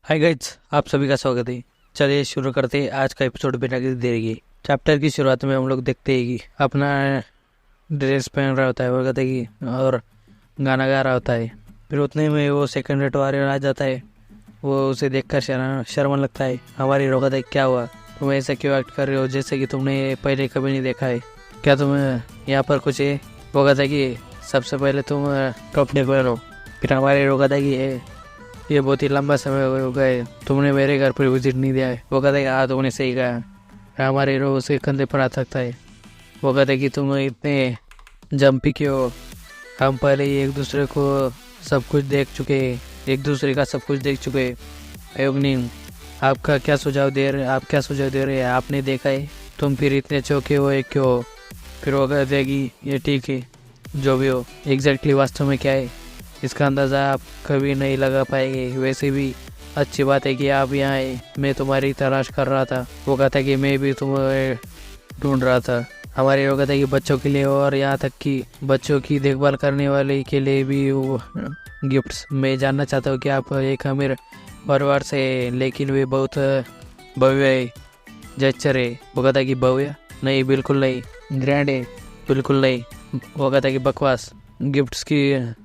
Hi guys, आप सभी का स्वागत है। चलिए शुरू करते हैं आज का एपिसोड बिना किसी देरी के। चैप्टर की शुरुआत में हम लोग देखते हैं कि अपना ड्रेस पहन रहा होता है वो कहते हैं कि और गाना गा रहा होता है। फिर उतने में वो सेकंड रेट वाले आ जाता है। वो उसे देखकर शर्मन लगता है। हमारी हीरो कहता है क्या हुआ, तुम ऐसा क्यों एक्ट कर रहे हो जैसे कि तुमने पहले कभी नहीं देखा है। क्या तुम यहाँ पर कुछ है? वो कहता है कि सबसे पहले तुम कपड़े पहनो। फिर हमारे हीरो कहता है कि ये बहुत ही लंबा समय हो गए, तुमने मेरे घर पर विजिट नहीं दिया है। वो कहता है हाँ तुमने सही कहा। हमारे हीरो उसके कंधे पर आ सकता है। वो कहता है कि तुम इतने जंपी क्यों हो? हम पहले ही एक दूसरे को सब कुछ देख चुके, एक दूसरे का सब कुछ देख चुके। अयोग्नि, आपका क्या सुझाव दे रहे आप क्या सुझाव दे रहे हैं? आपने देखा है, तुम फिर इतने चौके हो क्यों? फिर वो कहते हैं कि ये ठीक है, जो भी हो एग्जैक्टली वास्तव में क्या है इसका अंदाज़ा आप कभी नहीं लगा पाएंगे। वैसे भी अच्छी बात है कि आप यहाँ आए, मैं तुम्हारी तलाश कर रहा था। वो कहता है कि मैं भी तुम्हें ढूंढ रहा था। हमारे लोग कहता है कि बच्चों के लिए और यहाँ तक कि बच्चों की देखभाल करने वाले के लिए भी वो गिफ्ट्स। मैं जानना चाहता हूँ कि आप एक अमीर परिवार से, लेकिन वे बहुत भव्य जेस्चर है। वो कहता है कि भव्य नहीं, बिल्कुल नहीं। ग्रैंड है, बिल्कुल नहीं। वो कहता है कि बकवास, गिफ्ट्स की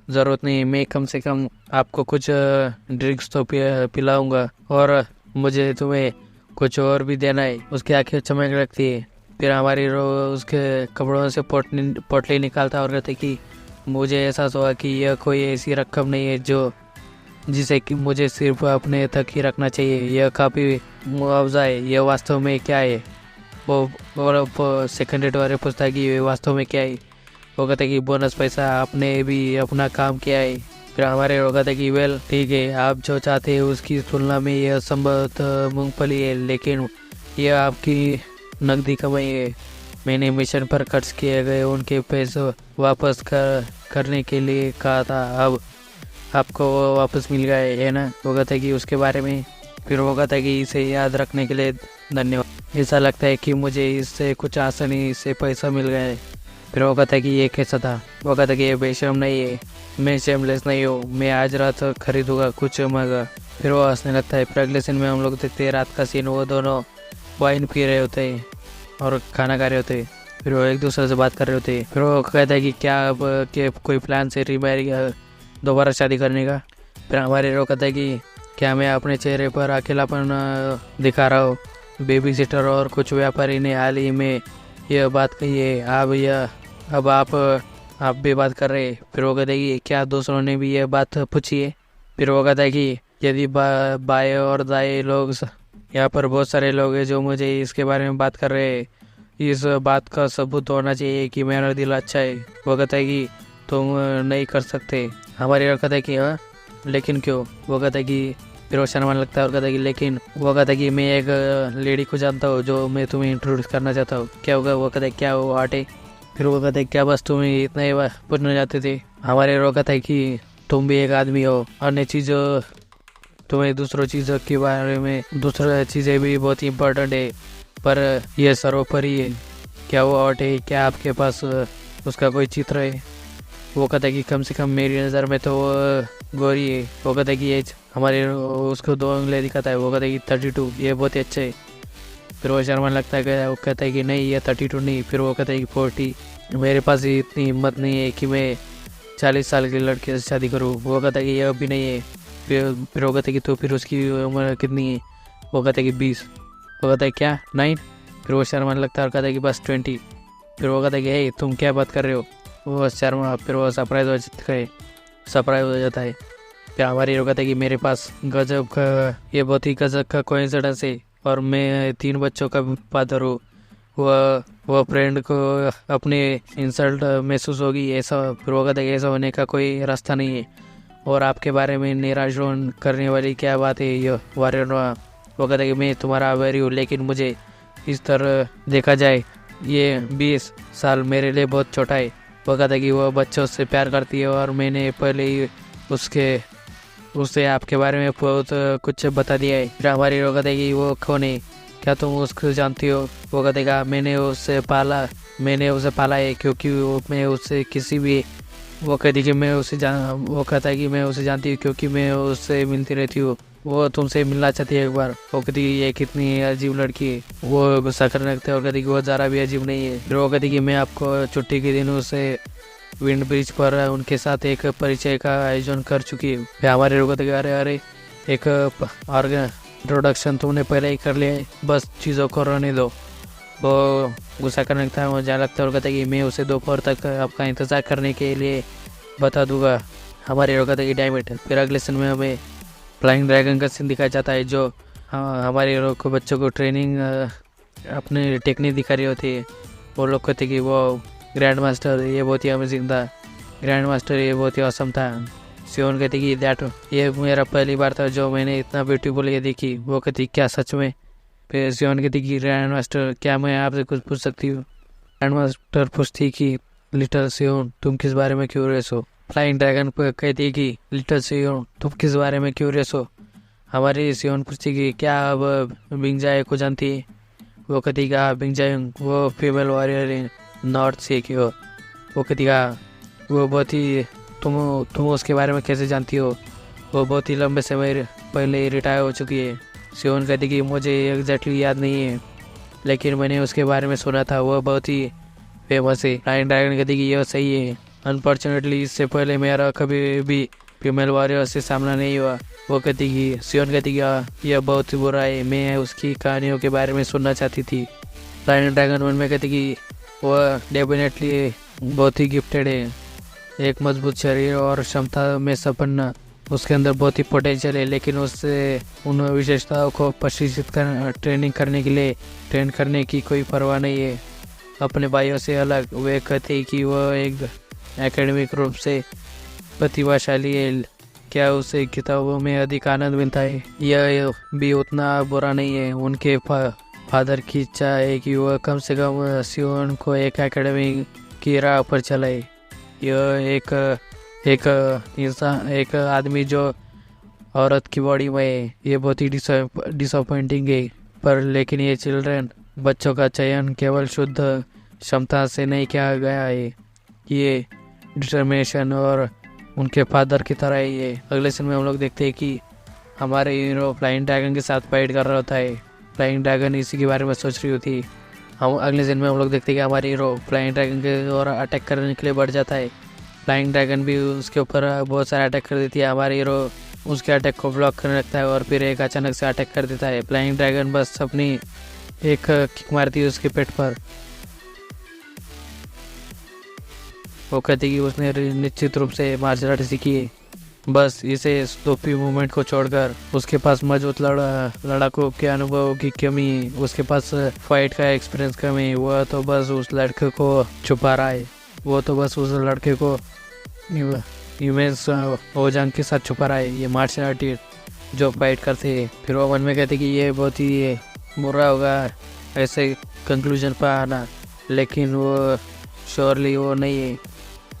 ज़रूरत नहीं। मैं कम से कम आपको कुछ ड्रिंक्स तो पिलाऊंगा और मुझे तुम्हें कुछ और भी देना है। उसकी आंखें चमक लगती है। फिर हमारी उसके कपड़ों से पोटली निकालता और कहते कि मुझे एहसास हुआ कि यह कोई ऐसी रकम नहीं है जो जिसे कि मुझे सिर्फ अपने तक ही रखना चाहिए। यह काफ़ी मुआवजा है। यह वास्तव में क्या है? वो सेकंड रेट वाले पूछता है कि ये वास्तव में क्या है। वो कहते कि बोनस पैसा, आपने भी अपना काम किया है। फिर हमारे वो कहते कि वेल ठीक है, आप जो चाहते हैं उसकी तुलना में यह संभवतः मूंगफली है, लेकिन यह आपकी नकदी कमाई है। मैंने मिशन पर खर्च किए गए उनके पैसे वापस करने के लिए कहा था, अब आपको वो वापस मिल गए है ना? वो कहता है कि उसके बारे में। फिर वो कहता है कि इसे याद रखने के लिए धन्यवाद। ऐसा लगता है कि मुझे इससे कुछ आसानी से पैसा मिल गया है। फिर वो कहता है कि ये कैसा था? वो कहता है कि ये बेशर्म नहीं है, मैं शेमलेस नहीं हूँ, मैं आज रात खरीदूंगा कुछ मंगा। फिर वो हंसने लगता है। फिर अगले सीन में हम लोग देखते हैं रात का सीन। वो दोनों वाइन पी रहे होते हैं और खाना खा रहे होते हैं। फिर वो एक दूसरे से बात कर रहे होते हैं। फिर वो कहता है कि क्या अब के कोई प्लान से रीमैरी दोबारा शादी करने का? फिर हमारे हीरो कहता है कि क्या मैं अपने चेहरे पर अकेलापन दिखा रहा हूँ? बेबी सिटर और कुछ व्यापारी ने हाल ही में यह बात कही है, अब आप भी बात कर रहे हैं। फिर वो कहता है कि क्या दूसरों ने भी यह बात पूछी है? फिर वो कहता है कि यदि बाएं और दाएं लोग यहाँ पर बहुत सारे लोग हैं जो मुझे इसके बारे में बात कर रहे हैं, इस बात का सबूत होना चाहिए कि मेरा दिल अच्छा है। वो कहता है कि तुम नहीं कर सकते। हमारे यहाँ कहता है कि हाँ, लेकिन क्यों? वो कहता है कि फिर वो शर्मा लगता है और कहता है कि लेकिन। वो कहता है कि मैं एक लेडी को जानता हूँ जो मैं तुम्हें इंट्रोड्यूस करना चाहता हूँ। क्या होगा? वो कहता है क्या वो आटे? फिर वो कहता है क्या बस तुम्हें इतना ही पूछना चाहते थे? हमारे रो कहता है कि तुम भी एक आदमी हो, अन्य चीज़ों तुम्हें दूसरों चीज़ों के बारे में दूसरा चीज़ें भी बहुत इंपॉर्टेंट है, पर यह सर्वोपरि है। क्या वो आर्ट है? क्या आपके पास उसका कोई चित्र है? वो कहता है कि कम से कम मेरी नज़र में तो वो गोरी है। वो कहता है कि एज हमारे उसको 2 उंगलियां दिखाता है। वो कहता है कि 32, ये बहुत ही अच्छा है। फिर वो शर्मा लगता है। वो कहता है कि नहीं, ये 32 नहीं। फिर वो कहता है कि 40। मेरे पास इतनी हिम्मत नहीं है कि मैं 40 साल के लड़के से शादी करूँ। वो कहता है कि ये अभी नहीं है। फिर वो कहता है कि तो फिर उसकी उम्र कितनी है? वो कहता है कि 20। वो कहता है क्या 9? फिर वो शर्मा लगता है और कहता है कि बस 20। फिर वो कहता है कि तुम क्या बात कर रहे हो? वो शर्मा फिर वो सरप्राइज हो जाता है। फिर हमारी हीरो कहता है कि मेरे पास गजब का, ये बहुत ही गजब का कोइंसिडेंस है और मैं 3 बच्चों का फादर हूँ। वह फ्रेंड को अपने इंसल्ट महसूस होगी ऐसा। फिर वो कहता है कि ऐसा होने का कोई रास्ता नहीं है, और आपके बारे में निराश करने वाली क्या बात है? ये वारियर। वो कहता है कि मैं तुम्हारा आभारी हूँ, लेकिन मुझे इस तरह देखा जाए ये 20 साल मेरे लिए बहुत छोटा है। वो कहता है कि वह बच्चों से प्यार करती है और मैंने पहले ही उसे आपके बारे में बहुत कुछ बता दिया है। फिर हमारी हीरो कहता है कि वो कौन है? क्या तुम उसको जानती हो? वो कहते कि मैंने उसे पाला है, क्योंकि मैं उससे किसी भी वो कहती कि मैं उसे वो कहता है कि मैं उसे जानती हूँ क्योंकि मैं उससे मिलती रहती हूँ। वो तुमसे मिलना चाहती है एक बार। वो कहती ये कितनी अजीब लड़की है। वो गुस्सा करने लगता है और कहती कि वो ज़रा भी अजीब नहीं है। फिर वो कहती कि मैं आपको छुट्टी के दिन उसे विंड ब्रिज पर उनके साथ एक परिचय का आयोजन कर चुकी है। फिर हमारे लोग कहते अरे अरे एक इंट्रोडक्शन तुमने पहले ही कर लिया है, बस चीज़ों को रहने दो। वो गुस्सा करने लगता है, वो जाने लगता है और कहता है कि मैं उसे दोपहर तक आपका इंतज़ार करने के लिए बता दूंगा। हमारे हीरो कहता है कि डैम इट। फिर अगले सीन में हमें फ्लाइंग ड्रैगन का सीन दिखाया जाता है, जो हमारे हीरो को बच्चों को ट्रेनिंग अपनी टेक्निक दिखा रही होती है। वो लोग कहते कि वो ग्रैंड मास्टर ये बहुत ही अमेजिंग था, ग्रैंड मास्टर ये बहुत ही औसम था। सियोन कहती कि दैट ये मेरा पहली बार था जो मैंने इतना ब्यूटीफुल ये देखी। वो कहती क्या सच में? फिर सियोन कहती कि ग्रैंड मास्टर क्या मैं आपसे कुछ पूछ सकती हूँ? ग्रैंड मास्टर पूछती कि लिटिल सियोन तुम किस बारे में क्यूरियस हो? फ्लाइंग ड्रैगन कहती कि लिटिल सियोन तुम किस बारे में क्यूरियस हो? हमारी सियोन पूछती कि क्या अब बिंगजाई को जानती है? वो कहती कि हाँ बिंगजाई वो फीमेल वॉरियर नॉर्थ से की हो। वो कहती वो बहुत ही तुम उसके बारे में कैसे जानती हो? वो बहुत ही लंबे समय पहले रिटायर हो चुकी है। सियोन कहती कि मुझे एग्जैक्टली याद नहीं है, लेकिन मैंने उसके बारे में सुना था, वो बहुत ही फेमस है। फ्लाइंग ड्रैगन कहती कि यह सही है, अनफॉर्चुनेटली इससे पहले मेरा कभी भी फीमेल वॉरियर से सामना नहीं हुआ। वो कहती कि सियोन कहती कि यह बहुत ही बुरा है, मैं उसकी कहानियों के बारे में सुनना चाहती थी। फ्लाइंग ड्रैगन मन में कहती कि वह डेफिनेटली बहुत ही गिफ्टेड है, एक मजबूत शरीर और क्षमता में संपन्न, उसके अंदर बहुत ही पोटेंशियल है, लेकिन उससे उन विशेषताओं को प्रशिक्षित ट्रेनिंग करने के लिए ट्रेन करने की कोई परवाह नहीं है। अपने भाइयों से अलग वे कहते कि वह एक एकेडमिक रूप से प्रतिभाशाली है, क्या उसे किताबों में अधिक आनंद मिलता है? यह भी उतना बुरा नहीं है। उनके फादर की इच्छा है कि वह कम से कम सियोन को एक एकेडमी की राह पर चलाए। यह एक इंसान एक आदमी जो औरत की बॉडी में है, ये बहुत ही डिसअपॉइंटिंग है। पर लेकिन ये चिल्ड्रन बच्चों का चयन केवल शुद्ध क्षमता से नहीं किया गया है, ये डिटर्मिनेशन और उनके फादर की तरह ही है। अगले सीन में हम लोग देखते हैं कि हमारे हीरो फ्लाइंग ड्रैगन के साथ फाइट कर रहा होता है। फ्लाइंग ड्रैगन इसी के बारे में सोच रही होती। हम अगले सीन में हम लोग देखते हैं कि हमारे हीरो फ्लाइंग ड्रैगन के और अटैक करने के लिए बढ़ जाता है। फ्लाइंग ड्रैगन भी उसके ऊपर बहुत सारा अटैक कर देती है। हमारे हीरो उसके अटैक को ब्लॉक करने लगता है और फिर एक अचानक से अटैक कर देता है। फ्लाइंग ड्रैगन बस अपनी एक किक मारती है उसके पेट पर। वो कहती कि उसने निश्चित रूप से मार्शल आर्ट सीखी है, बस इसे स्टोपी मूवमेंट को छोड़कर उसके पास मजबूत लड़ाकों के अनुभव की कमी है, उसके पास फाइट का एक्सपीरियंस कमी है। वह तो बस उस लड़के को छुपा रहा है, वो तो बस उस लड़के को इमेंस ओजांग के साथ छुपा रहा है, ये मार्शल आर्टिस्ट जो फाइट करते हैं। फिर वो मन में कहते कि ये बहुत ही बुरा होगा ऐसे कंक्लूजन पर आना, लेकिन वो श्योरली वो नहीं है।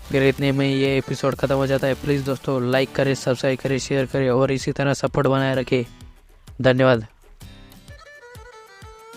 फिर इतने में ये एपिसोड ख़त्म हो जाता है। प्लीज़ दोस्तों लाइक करें, सब्सक्राइब करें, शेयर करें और इसी तरह सपोर्ट बनाए रखें। धन्यवाद।